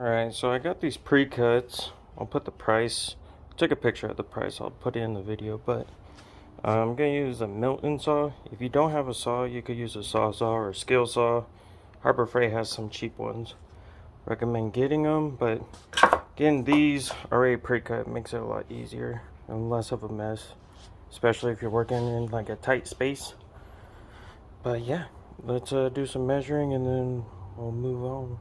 Alright, so I got these pre-cuts. I'll put the price. Take a picture of the price. I'll put it in the video. But I'm going to use a Milton saw. If you don't have a saw, you could use a Sawzall or a skill saw. Harbor Freight has some cheap ones. Recommend getting them. But getting these already pre-cut makes it a lot easier and less of a mess. Especially if you're working in like a tight space. But yeah, let's do some measuring and then we'll move on.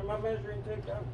My measuring tape down.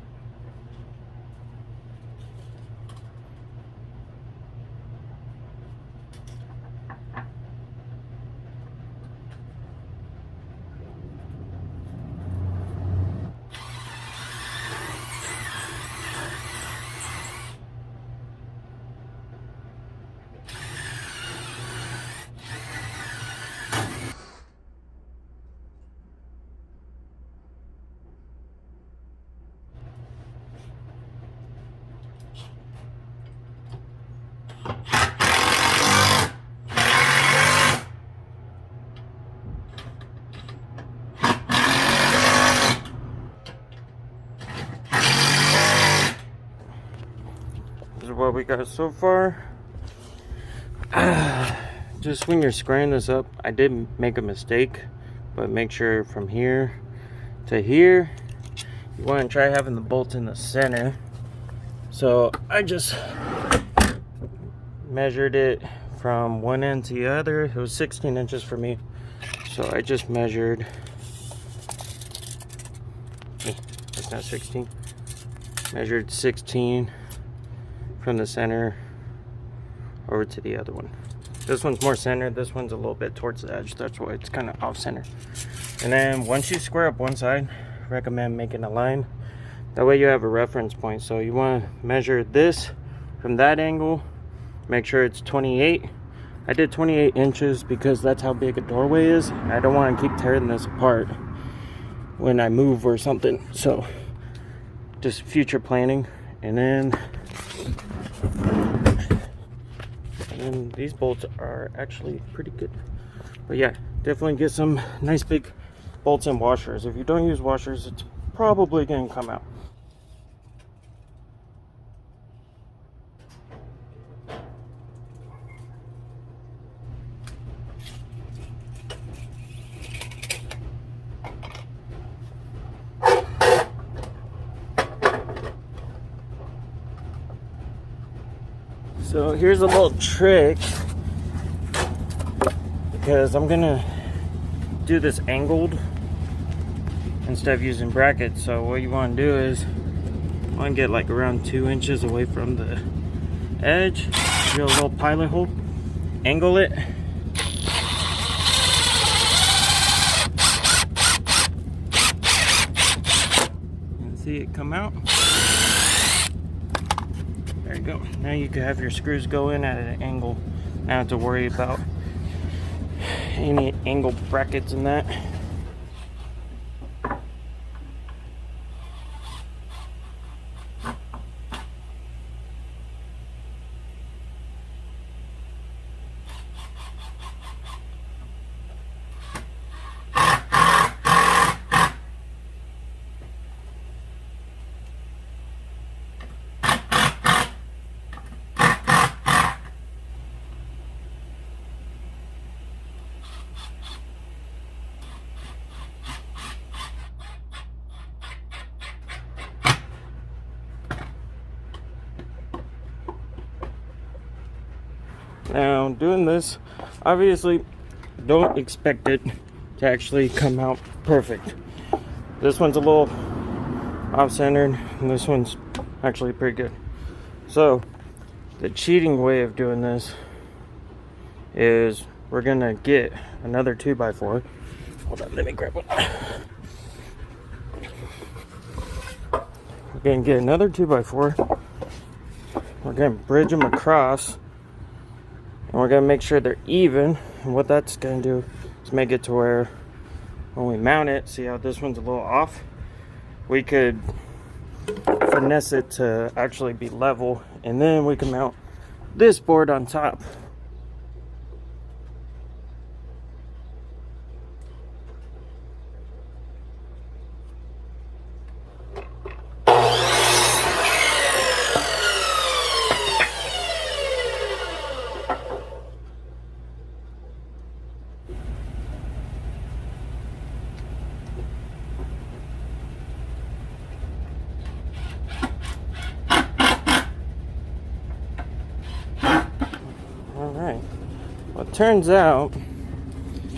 This is what we got so far. Just when you're squaring this up, I did make a mistake, but make sure from here to here, you want to try having the bolt in the center. So I just measured it from one end to the other. It was 16 inches for me, so I just measured. It's not 16. Measured 16 from the center over to the other one. This one's more centered, this one's a little bit towards the edge, that's why it's kind of off center. And then once you square up one side, recommend making a line. That way you have a reference point. So you want to measure this from that angle, make sure it's 28. I did 28 inches because that's how big a doorway is. I don't want to keep tearing this apart when I move or something. So just future planning. And then these bolts are actually pretty good. But yeah, definitely get some nice big bolts and washers. If you don't use washers, it's probably going to come out. So here's a little trick, because I'm gonna do this angled instead of using brackets. So what you want to do is you want to get like around 2 inches away from the edge, drill a little pilot hole, angle it, and see it come out. There you go. Now you can have your screws go in at an angle. Not have to worry about any angle brackets in that. Now, doing this, obviously, don't expect it to actually come out perfect. This one's a little off-centered, and this one's actually pretty good. So, the cheating way of doing this is we're gonna get another 2x4. Hold on, let me grab one. We're gonna get another 2x4. We're gonna bridge them across. And we're going to make sure they're even. And what that's going to do is make it to where when we mount it, see how this one's a little off? We could finesse it to actually be level. And then we can mount this board on top. Turns out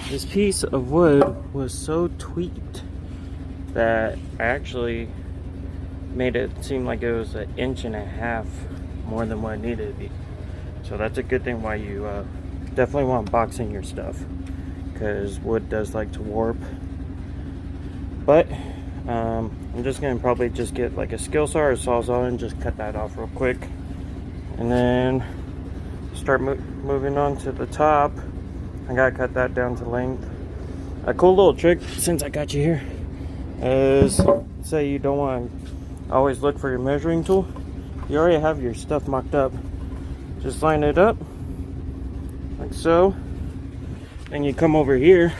this piece of wood was so tweaked that I actually made it seem like it was 1.5 inches more than what it needed to be. So that's a good thing why you definitely want to box in your stuff, because wood does like to warp. But I'm just gonna probably just get like a skill saw or sawzall and just cut that off real quick, and then start moving on to the top. I gotta cut that down to length. A cool little trick, since I got you here, is say you don't want to always look for your measuring tool. You already have your stuff mocked up. Just line it up like so. Then you come over here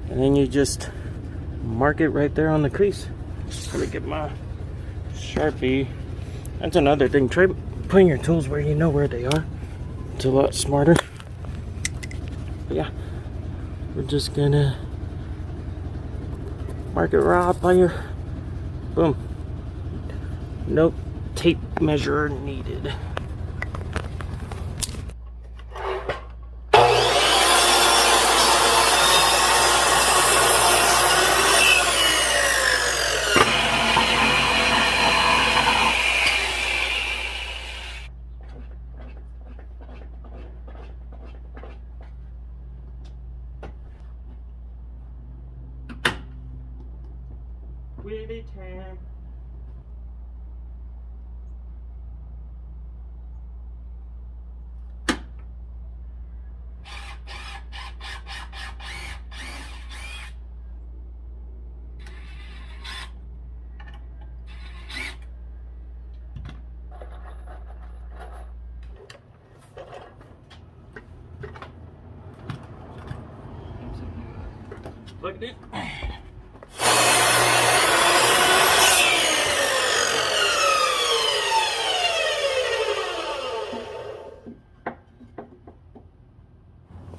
and then you just mark it right there on the crease. Let me get my Sharpie. That's another thing. Try putting your tools where you know where they are. It's a lot smarter. But yeah, we're just gonna mark it right up on your boom. Nope, tape measure needed. Wheelie time. Plug it in.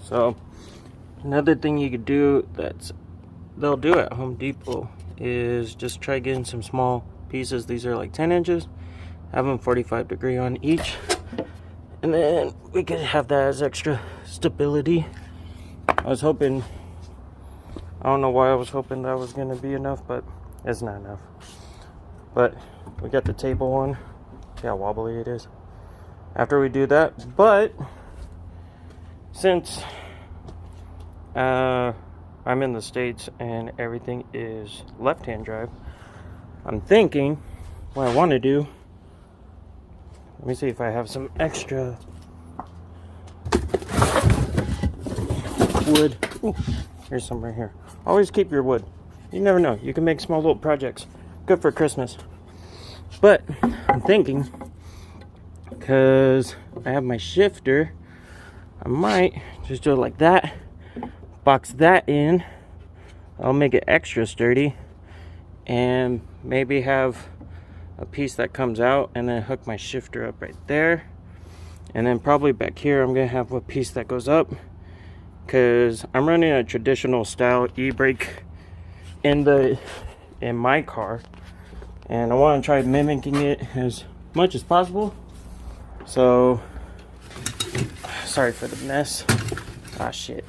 So another thing you could do they'll do at Home Depot is just try getting some small pieces. These are like 10 inches. Have them 45-degree on each. And then we could have that as extra stability. I was hoping, I don't know why I was hoping that was going to be enough, but it's not enough. But we got the table one. See how wobbly it is. After we do that, but since I'm in the States and everything is left-hand drive, I'm thinking what I want to do, let me see if I have some extra wood. Ooh, here's some right here. Always keep your wood. You never know. You can make small little projects. Good for Christmas. But I'm thinking, because I have my shifter, I might just do it like that. Box that in. I'll make it extra sturdy. And maybe have a piece that comes out and then hook my shifter up right there. And then probably back here I'm gonna have a piece that goes up, because I'm running a traditional style e-brake in my car, and I want to try mimicking it as much as possible. So sorry for the mess. Ah, shit.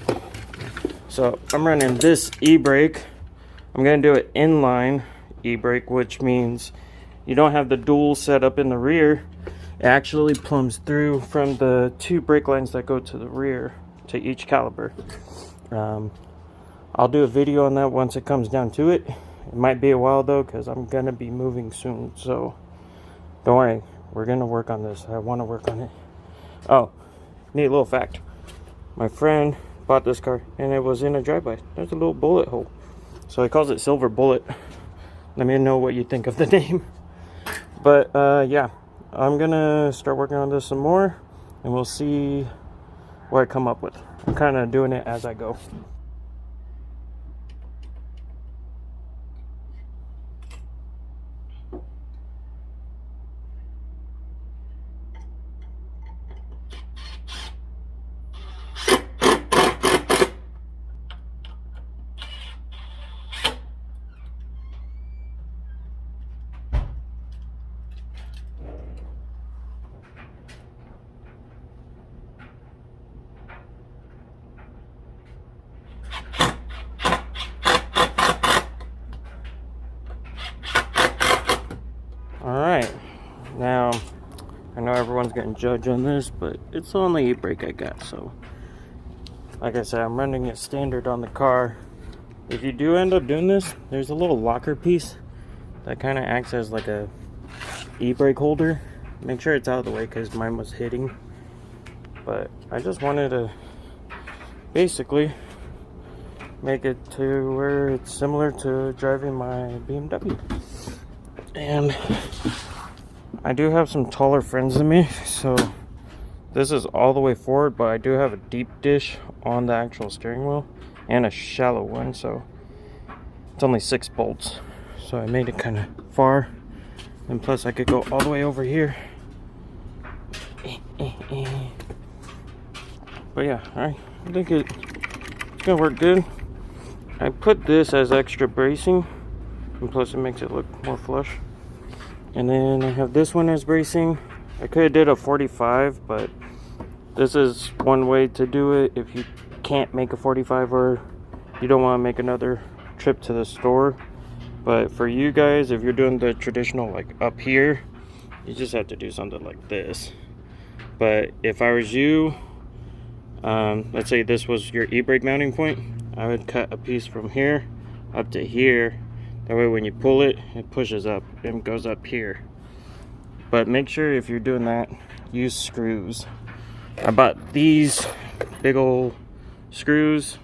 So I'm running this e-brake. I'm gonna do it inline e-brake, which means you don't have the dual set up in the rear. It actually plumbs through from the two brake lines that go to the rear to each caliper. I'll do a video on that once it comes down to it. It might be a while though, because I'm gonna be moving soon, so don't worry, we're gonna work on this. I want to work on it. Oh, neat little fact, my friend bought this car and it was in a drive-by. There's a little bullet hole, so he calls it Silver Bullet. Let me know what you think of the name. But yeah, I'm gonna start working on this some more and we'll see what I come up with. I'm kind of doing it as I go. Alright, now I know everyone's getting judged on this, but it's the only e-brake I got, so like I said, I'm running it standard on the car. If you do end up doing this, there's a little locker piece that kind of acts as like a e-brake holder. Make sure it's out of the way because mine was hitting. But I just wanted to basically make it to where it's similar to driving my BMW. And I do have some taller friends than me, so this is all the way forward, but I do have a deep dish on the actual steering wheel and a shallow one, so it's only 6 bolts. So I made it kind of far, and plus I could go all the way over here. But yeah, I think it's gonna work good. I put this as extra bracing, and plus it makes it look more flush. And then I have this one as bracing. I could have did a 45, but this is one way to do it if you can't make a 45 or you don't want to make another trip to the store. But for you guys, if you're doing the traditional like up here, you just have to do something like this. But if I was you, let's say this was your e-brake mounting point, I would cut a piece from here up to here. That way when you pull it, it pushes up and goes up here. But make sure if you're doing that, use screws. I bought these big old screws.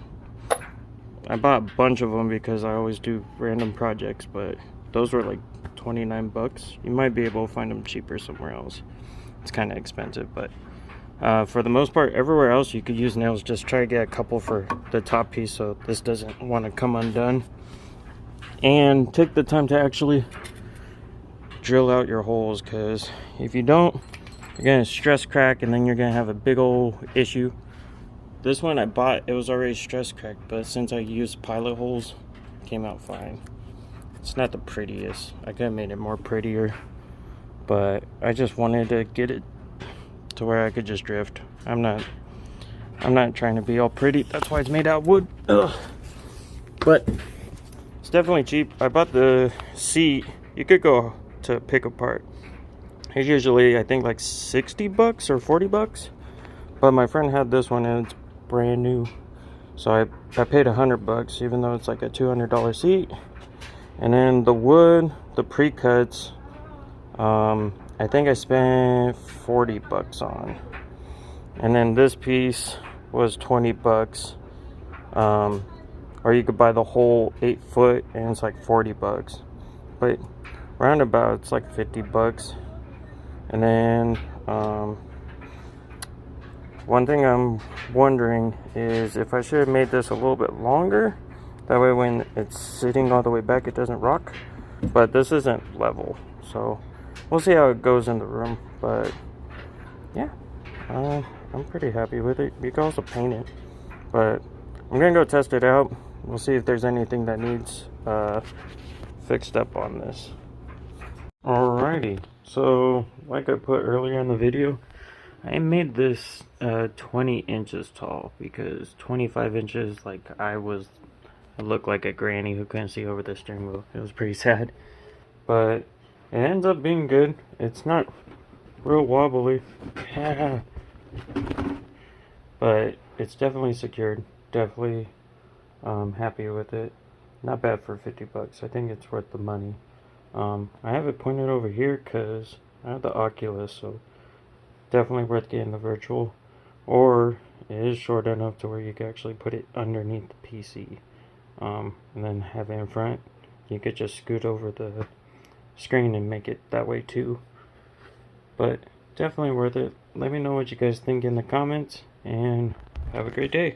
I bought a bunch of them because I always do random projects, but those were like 29 bucks. You might be able to find them cheaper somewhere else. It's kind of expensive, but For the most part, everywhere else you could use nails. Just try to get a couple for the top piece so this doesn't want to come undone. And take the time to actually drill out your holes, because if you don't, you're going to stress crack and then you're going to have a big old issue. This one I bought, it was already stress cracked, but since I used pilot holes, it came out fine. It's not the prettiest. I could have made it more prettier, but I just wanted to get it to where I could just drift. I'm not trying to be all pretty. That's why it's made out of wood. Ugh. But it's definitely cheap. I bought the seat. You could go to pick apart. It's usually, I think, like 60 bucks or 40 bucks. But my friend had this one and it's brand new. So I paid 100 bucks, even though it's like a $200 seat. And then the wood, the pre-cuts, I think I spent 40 bucks on. And then this piece was 20 bucks. Or you could buy the whole 8 foot and it's like 40 bucks. But roundabout, it's like 50 bucks. And then, one thing I'm wondering is if I should have made this a little bit longer. That way when it's sitting all the way back, it doesn't rock. But this isn't level, so we'll see how it goes in the room. But yeah, I'm pretty happy with it. You can also paint it, but I'm gonna go test it out. We'll see if there's anything that needs fixed up on this. Alrighty, so like I put earlier in the video, I made this 20 inches tall because 25 inches, like I looked like a granny who couldn't see over the steering wheel. It was pretty sad, but it ends up being good. It's not real wobbly, but it's definitely secured. Definitely happy with it. Not bad for 50 bucks. I think it's worth the money. I have it pointed over here because I have the Oculus, so definitely worth getting the virtual. Or it is short enough to where you can actually put it underneath the PC, and then have it in front. You could just scoot over the screen and make it that way too. But definitely worth it. Let me know what you guys think in the comments, and have a great day.